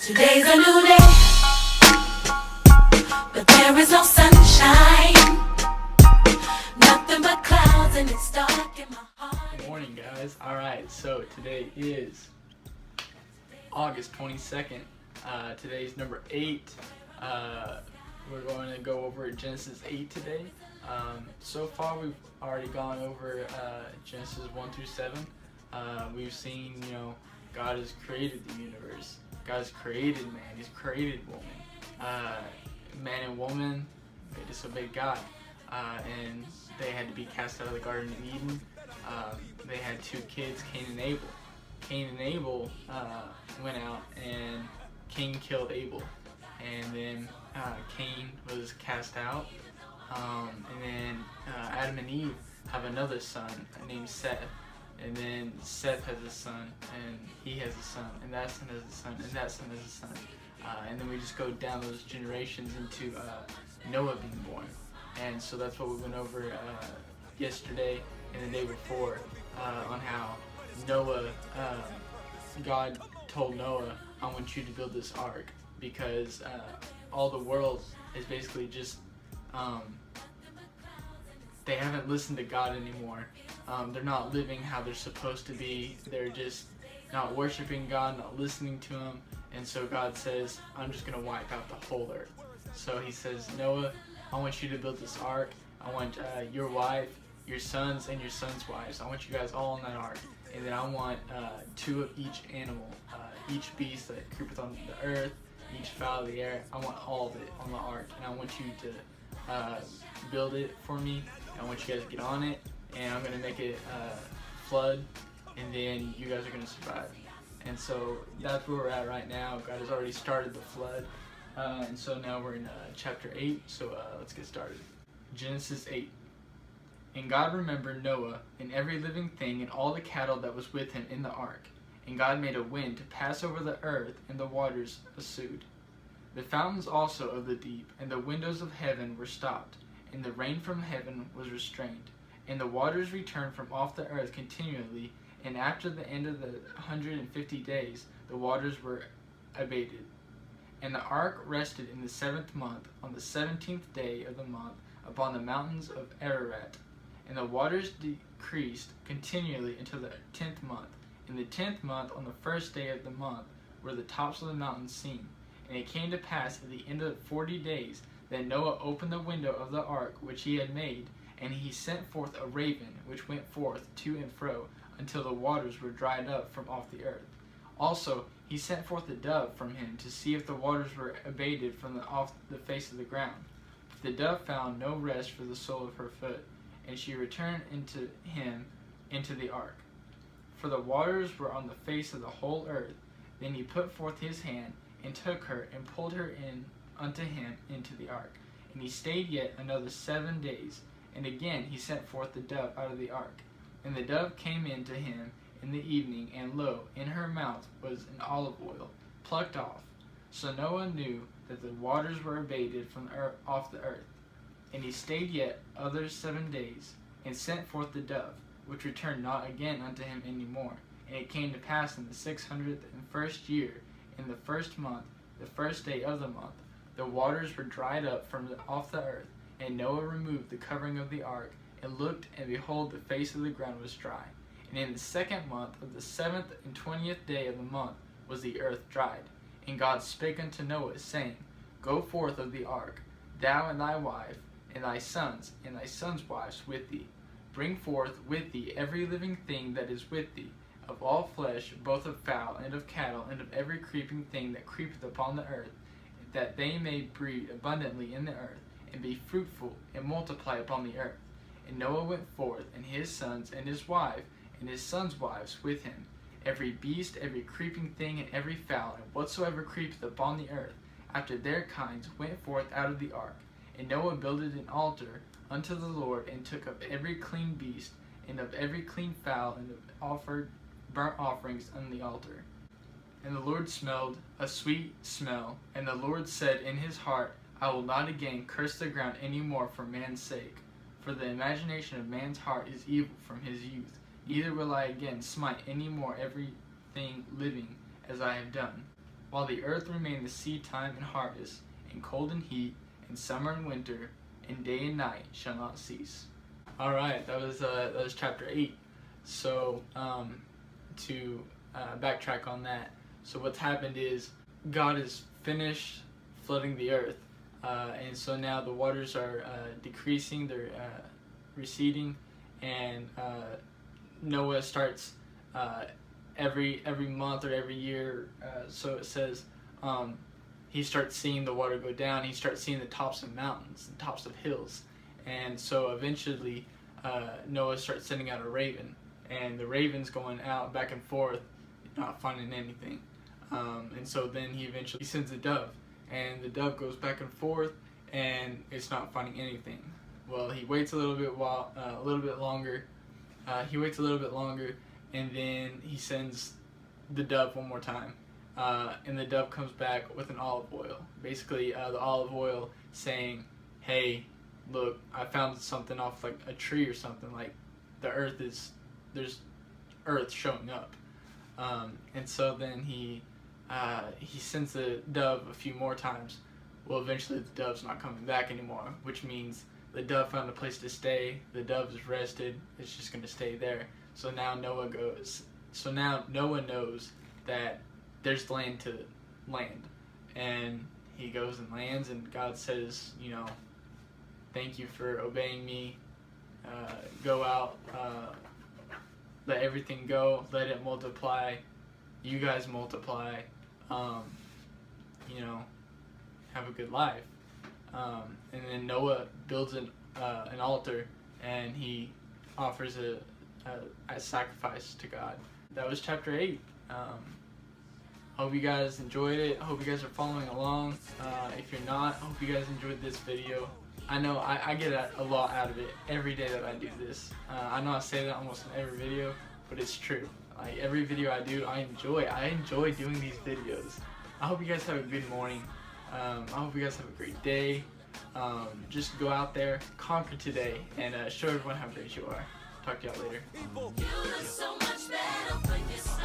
Today's a new day, but there is no sunshine. Nothing but clouds and it's dark in my heart. Good morning, guys. Alright, so today is August 22nd. Today's number 8. We're going to go over Genesis 8 today. So far, we've already gone over Genesis 1 through 7. We've seen, God has created the universe. God has created man. He's created woman. Man and woman, they disobeyed God. And they had to be cast out of the Garden of Eden. They had 2 kids, Cain and Abel. Cain and Abel went out and Cain killed Abel. And then Cain was cast out. And then Adam and Eve have another son named Seth. And then Seth has a son, and he has a son, and that son has a son, and that son has a son. And then we just go down those generations into Noah being born. And so that's what we went over yesterday and the day before on how Noah, God told Noah, I want you to build this ark because all the world is basically just, they haven't listened to God anymore. They're not living how they're supposed to be. They're just not worshiping God, not listening to Him. And so God says, I'm just going to wipe out the whole earth. So He says, Noah, I want you to build this ark. I want your wife, your sons, and your sons' wives. I want you guys all in that ark. And then I want 2 of each animal, each beast that creepeth on the earth, each fowl of the air. I want all of it on the ark. And I want you to build it for me. I want you guys to get on it, and I'm going to make it flood, and then you guys are going to survive. And so that's where we're at right now. God has already started the flood, and so now we're in chapter 8, so let's get started. Genesis 8. And God remembered Noah and every living thing and all the cattle that was with him in the ark. And God made a wind to pass over the earth, and the waters assued. The fountains also of the deep and the windows of heaven were stopped, and the rain from heaven was restrained, and the waters returned from off the earth continually, and after the end of the 150 days the waters were abated. And the ark rested in the 7th month, on the 17th day of the month, upon the mountains of Ararat. And the waters decreased continually until the 10th month. In the 10th month, on the 1st day of the month, were the tops of the mountains seen. And it came to pass at the end of 40 days, that Noah opened the window of the ark which he had made, and he sent forth a raven, which went forth to and fro, until the waters were dried up from off the earth. Also he sent forth a dove from him, to see if the waters were abated from off the face of the ground. But the dove found no rest for the sole of her foot, and she returned into the ark. For the waters were on the face of the whole earth. Then he put forth his hand, and took her, and pulled her in unto him into the ark. And he stayed yet another 7 days. And again he sent forth the dove out of the ark. And the dove came in to him in the evening, and lo, in her mouth was an olive oil, plucked off. So Noah knew that the waters were abated from off the earth. And he stayed yet other 7 days, and sent forth the dove, which returned not again unto him any more. And it came to pass in the 601st year, in the 1st month, the 1st day of the month, the waters were dried up from off the earth, and Noah removed the covering of the ark, and looked, and behold, the face of the ground was dry. And in the 2nd month of the 7th and 20th day of the month was the earth dried. And God spake unto Noah, saying, Go forth of the ark, thou and thy wife, and thy sons wives with thee. Bring forth with thee every living thing that is with thee, of all flesh, both of fowl, and of cattle, and of every creeping thing that creepeth upon the earth, that they may breed abundantly in the earth, and be fruitful, and multiply upon the earth. And Noah went forth, and his sons, and his wife, and his sons' wives with him. Every beast, every creeping thing, and every fowl, and whatsoever creepeth upon the earth, after their kinds, went forth out of the ark. And Noah builded an altar unto the Lord, and took of every clean beast, and of every clean fowl, and offered burnt offerings on the altar. And the Lord smelled a sweet smell, and the Lord said in his heart, I will not again curse the ground any more for man's sake, for the imagination of man's heart is evil from his youth. Neither will I again smite any more everything living as I have done. while the earth remained the seed time and harvest, and cold and heat, and summer and winter, and day and night shall not cease. All right, that was chapter 8. So to backtrack on that, so what's happened is God has finished flooding the earth, and so now the waters are decreasing, they're receding, and Noah starts every month or every year, so it says, he starts seeing the water go down. He starts seeing the tops of mountains, the tops of hills, and so eventually Noah starts sending out a raven, and the raven's going out back and forth, not finding anything, and so then he eventually sends a dove, and the dove goes back and forth, and it's not finding anything. Well, he waits a little bit longer. He waits a little bit longer, and then he sends the dove one more time, and the dove comes back with an olive oil. Basically, the olive oil saying, "Hey, look, I found something off like a tree or something. Like there's earth showing up." And so then he sends the dove a few more times. Well, eventually the dove's not coming back anymore, which means the dove found a place to stay. The dove is rested. It's just going to stay there. So now Noah knows that there's land to land, and he goes and lands, and God says, thank you for obeying me. Go out, let everything go, let it multiply. You guys multiply. Have a good life. And then Noah builds an altar, and he offers a sacrifice to God. That was chapter 8. Hope you guys enjoyed it. Hope you guys are following along. If you're not, hope you guys enjoyed this video. I know I get a lot out of it every day that I do this. I know I say that almost in every video, but it's true. Like every video I do, I enjoy doing these videos. I hope you guys have a good morning. I hope you guys have a great day. Just go out there, conquer today, and show everyone how great you are. Talk to y'all later. You look so much better when you smile.